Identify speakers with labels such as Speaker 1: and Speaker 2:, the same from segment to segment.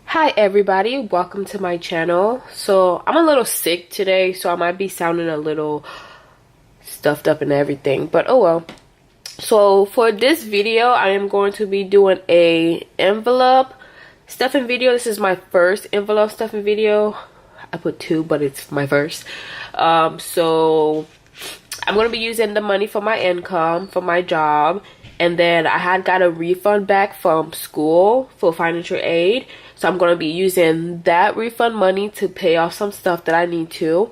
Speaker 1: Hi everybody, welcome to my channel. So I'm a little sick today, so I might be sounding a little stuffed up and everything, but oh well. So for this video, I am going to be doing a envelope stuffing video. This is my first envelope stuffing video. I put two, but it's my first. So I'm going to be using the money for my income, for my job. And then I had got a refund back from school for financial aid. So I'm going to be using that refund money to pay off some stuff that I need to.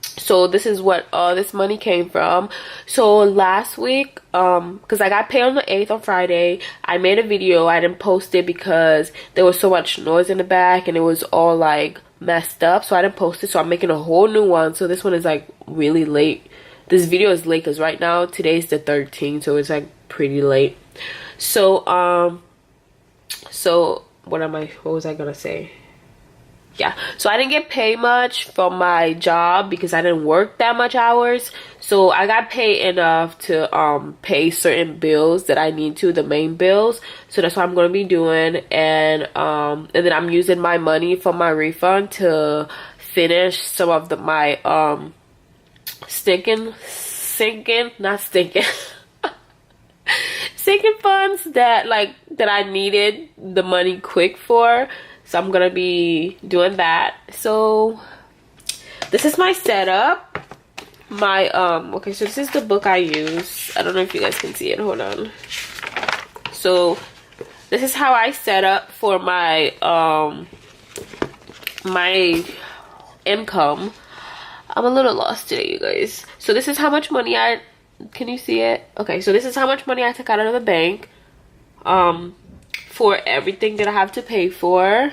Speaker 1: So this is what all this money came from. So last week, because I got paid on the 8th on Friday, I made a video. I didn't post it because there was so much noise in the back and it was all like messed up. So I didn't post it. So I'm making a whole new one. So this one is like really late. This video is late because right now today's the 13th, so it's like pretty late. So what was I gonna say? Yeah, so I didn't get paid much from my job because I didn't work that much hours. So I got paid enough to pay certain bills that I need to, the main bills. So that's what I'm gonna be doing, and then I'm using my money from my refund to finish some of my sinking funds that I needed the money quick for. So I'm gonna be doing that. So this is my setup. My okay, so this is the book I use. I don't know if you guys can see it. Hold on. So this is how I set up for my my income. I'm a little lost today, you guys. So this is how much money can you see it? Okay, so this is how much money I took out of the bank for everything that I have to pay for,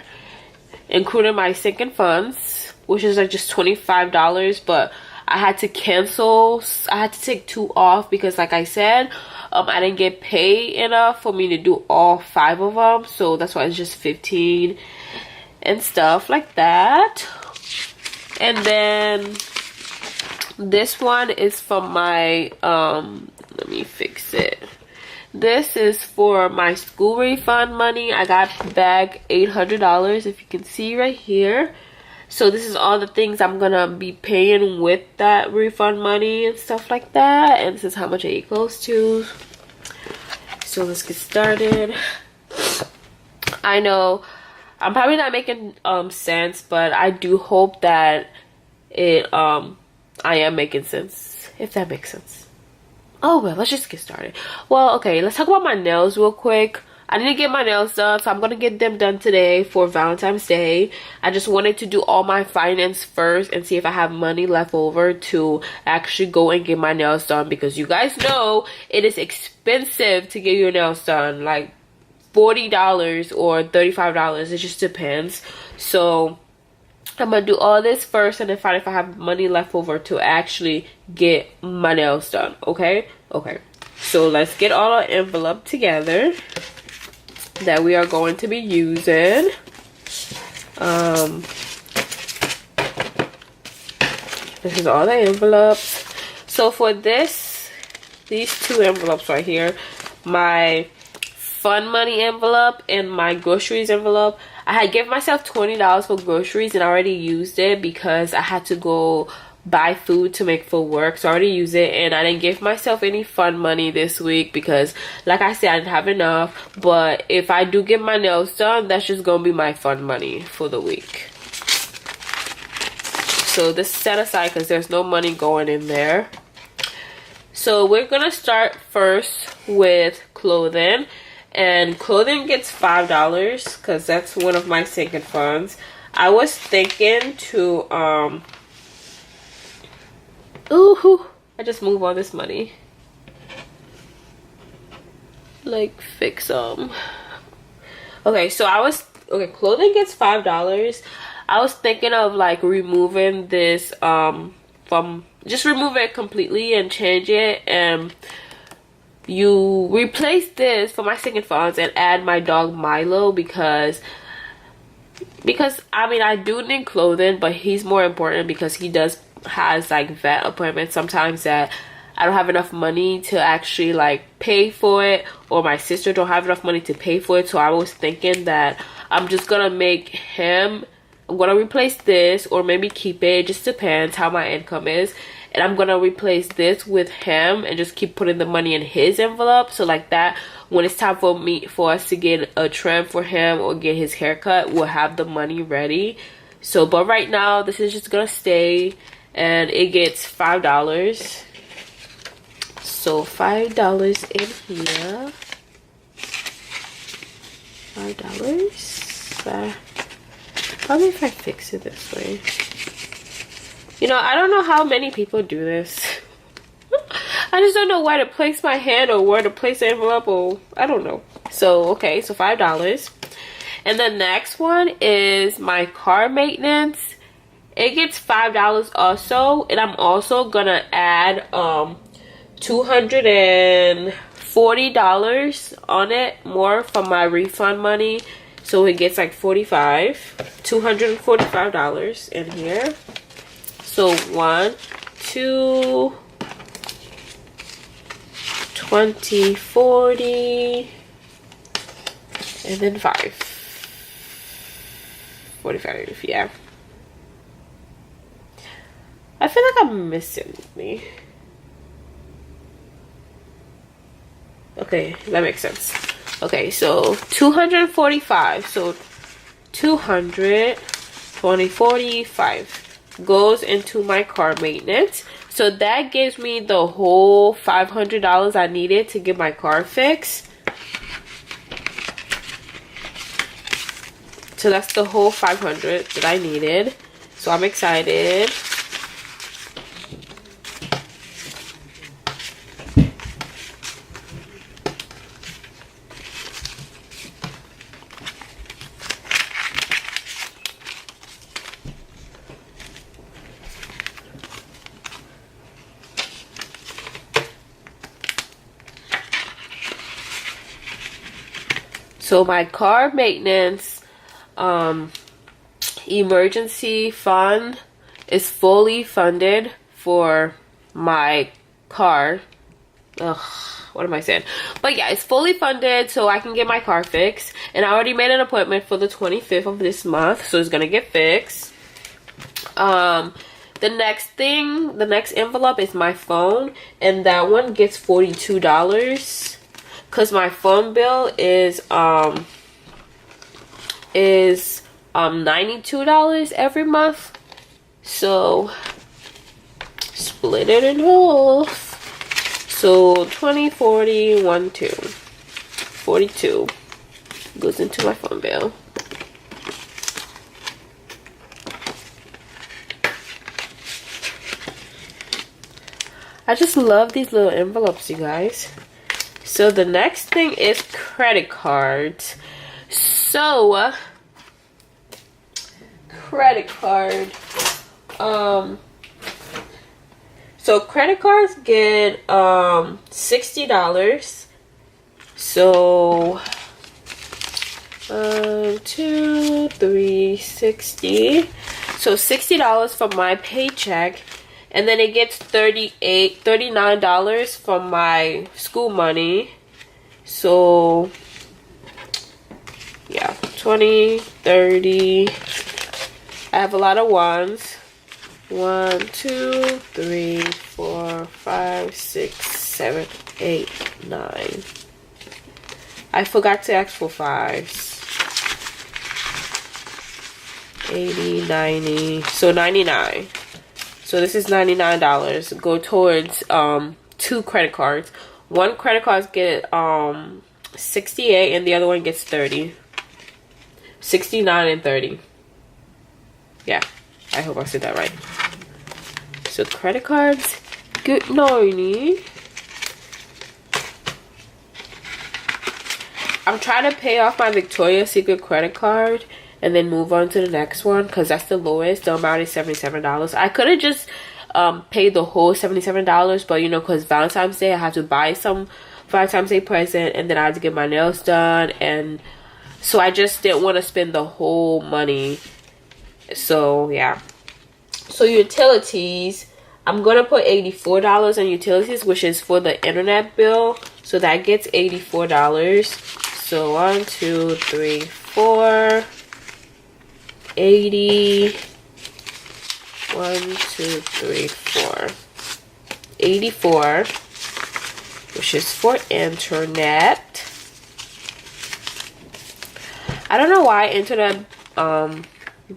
Speaker 1: including my sinking funds, which is like just $25, but I had to cancel. I had to take 2 off because, like I said, I didn't get paid enough for me to do all 5 of them, so that's why it's just 15 and stuff like that. And then this one is from my let me fix it. This is for my school refund money. I got back $800, if you can see right here. So this is all the things I'm gonna be paying with that refund money and stuff like that, and this is how much it equals to. So let's get started. I know I'm probably not making sense, but I do hope that I am making sense, if that makes sense. Oh well, let's just get started. Well, okay, let's talk about my nails real quick. I need to get my nails done, so I'm gonna get them done today for Valentine's Day. I just wanted to do all my finance first and see if I have money left over to actually go and get my nails done, because you guys know it is expensive to get your nails done, like $40 or $35. It just depends. So I'm gonna do all this first and then find if I have money left over to actually get my nails done. Okay, so let's get all our envelope together that we are going to be using. This is all the envelopes. So for these 2 envelopes right here, my fun money envelope and my groceries envelope, I had given myself $20 for groceries and I already used it because I had to go buy food to make for work. So I already used it, and I didn't give myself any fun money this week because, like I said, I didn't have enough. But if I do get my nails done, that's just gonna be my fun money for the week. So this is set aside because there's no money going in there. So we're gonna start first with clothing. And clothing gets $5 because that's one of my sinking funds. I was thinking to I just move all this money, like fix okay, so clothing gets $5. I was thinking of like removing this just remove it completely and change it, and you replace this for my sinking funds and add my dog Milo, because I mean, I do need clothing, but he's more important because he has like vet appointments sometimes that I don't have enough money to actually like pay for it, or my sister don't have enough money to pay for it. So I was thinking that I'm just gonna make him, I'm gonna replace this or maybe keep it. It just depends how my income is. And I'm gonna replace this with him and just keep putting the money in his envelope. So like that, when it's time for us to get a trim for him or get his haircut, we'll have the money ready. So but right now this is just gonna stay, and it gets $5. So $5 in here. $5. Probably if I fix it this way. You know, I don't know how many people do this. I just don't know where to place my hand or where to place the envelope, or I don't know. So, okay, so $5. And the next one is my car maintenance. It gets $5 also, and I'm also gonna add $240 on it more from my refund money. So it gets like $245 in here. So 1, 2, 20, 40, and then 5. 45, yeah. I feel like I'm missing me. Okay, that makes sense. Okay, so 245. So 200, 20, 45 goes into my car maintenance. So that gives me the whole $500 I needed to get my car fixed. So that's the whole $500 that I needed. So I'm excited. So my car maintenance emergency fund is fully funded for my car. Ugh, what am I saying? But yeah, it's fully funded so I can get my car fixed. And I already made an appointment for the 25th of this month, so it's gonna get fixed. The next envelope is my phone, and that one gets $42. Cause my phone bill is $92 every month. So split it in half. So 20, 40, 1, 2, 42 goes into my phone bill. I just love these little envelopes, you guys. So the next thing is credit cards. So credit card. So credit cards get $60. So 2, 3, 60. So $60 from my paycheck. And then it gets $39 from my school money. So yeah, 20, 30. I have a lot of ones. 1, 2, 3, 4, 5, 6, 7, 8, 9. I forgot to ask for 5s. 80, 90. So 99. So this is $99. Go towards 2 credit cards. One credit card get 68 and the other one gets 30. 69 and 30. Yeah, I hope I said that right. So credit cards get 90. I'm trying to pay off my Victoria's Secret credit card and then move on to the next one, because that's the lowest. The amount is $77. I could have just paid the whole $77, but you know, because Valentine's Day I have to buy some Valentine's Day present, and then I had to get my nails done, and so I just didn't want to spend the whole money. So yeah. So utilities, I'm gonna put $84 in utilities, which is for the internet bill. So that gets $84. So 1, 2, 3, 4, 80. 1, 2, 3, 4. 84, which is for internet. I don't know why internet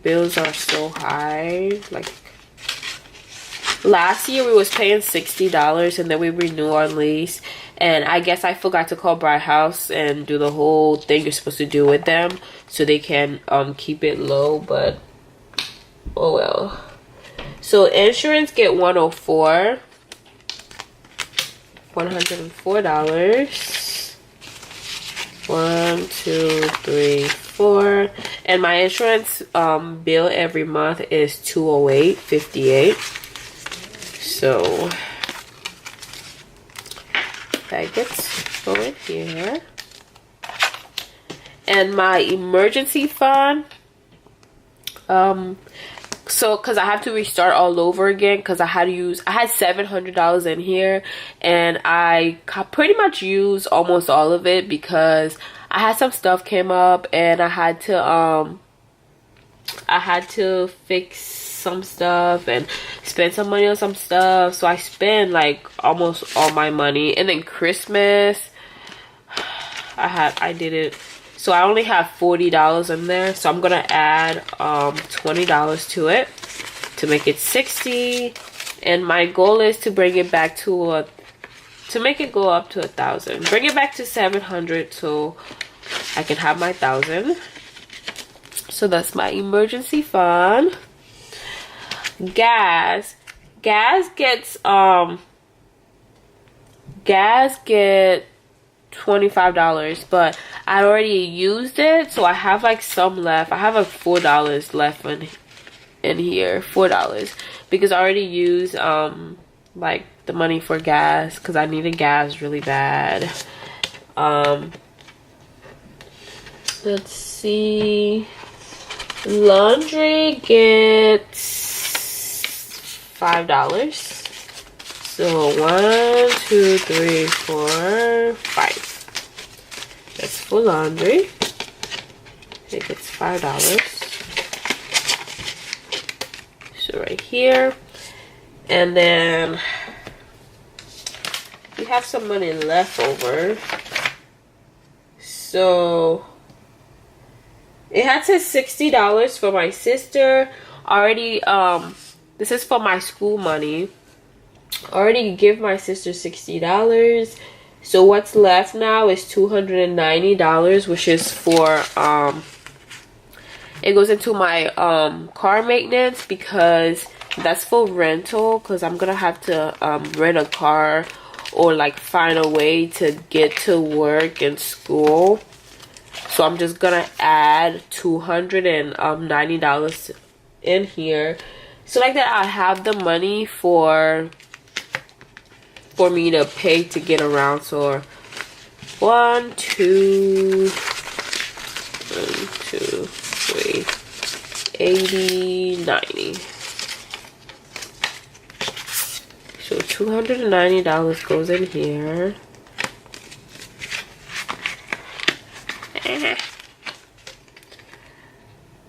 Speaker 1: bills are so high. Like last year we was paying $60 and then we renew our lease, and I guess I forgot to call Bright House and do the whole thing you're supposed to do with them so they can keep it low, but oh well. So insurance get $104. $104. 1, 2, 3, 4. And my insurance bill every month is $208.58. So that gets going here. And my emergency fund, so because I have to restart all over again because I had $700 in here, and I pretty much used almost all of it because I had some stuff came up and I had to fix some stuff and spend some money on some stuff. So I spent like almost all my money, and then Christmas I did it. So I only have $40 in there, so I'm gonna add $20 to it to make it $60. And my goal is to bring it back to make it go up to 1,000. Bring it back to 700 so I can have my 1,000. So that's my emergency fund. Gas gets $25, but I already used it, so I have like some left. I have like $4 left in here, $4, because I already used like the money for gas because I needed gas really bad. Let's see, laundry gets $5. So 1, 2, 3, 4, 5. That's for laundry. It gets $5. So right here. And then we have some money left over. So it had said $60 for my sister. Already this is for my school money. Already give my sister $60. So what's left now is $290, which is for it goes into my car maintenance because that's for rental, because I'm gonna have to rent a car or like find a way to get to work and school. So I'm just gonna add $290 in here, so like that I have the money for me to pay to get around. So 1, 2, 3, 80, 90. So $290 goes in here.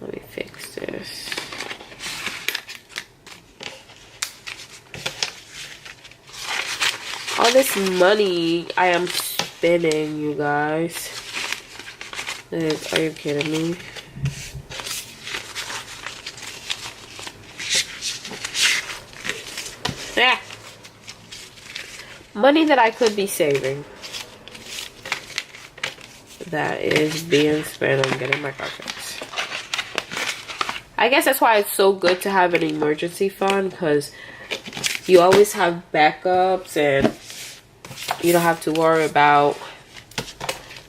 Speaker 1: Let me fix this. All this money I am spending, you guys. Are you kidding me? Yeah. Money that I could be saving. That is being spent on getting my car fixed. I guess that's why it's so good to have an emergency fund, because you always have backups and you don't have to worry about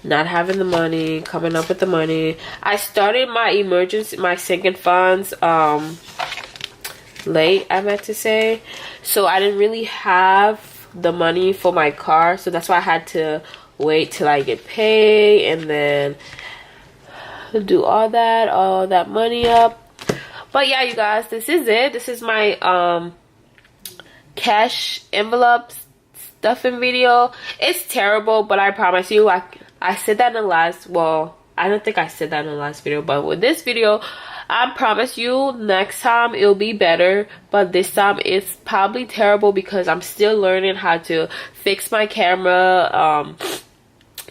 Speaker 1: not having the money, coming up with the money. I started my sinking funds late, I meant to say. So I didn't really have the money for my car, so that's why I had to wait till I get paid and then do all that money up. But yeah, you guys, this is it. This is my cash envelopes stuffing video. It's terrible, but I promise you, I said that in the last, well, I don't think I said that in the last video, but with this video, I promise you next time it'll be better. But this time it's probably terrible because I'm still learning how to fix my camera,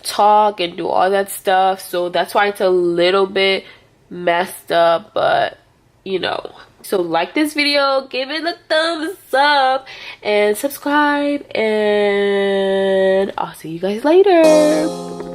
Speaker 1: talk and do all that stuff, so that's why it's a little bit messed up, but you know. So like this video, give it a thumbs up and subscribe, and I'll see you guys later.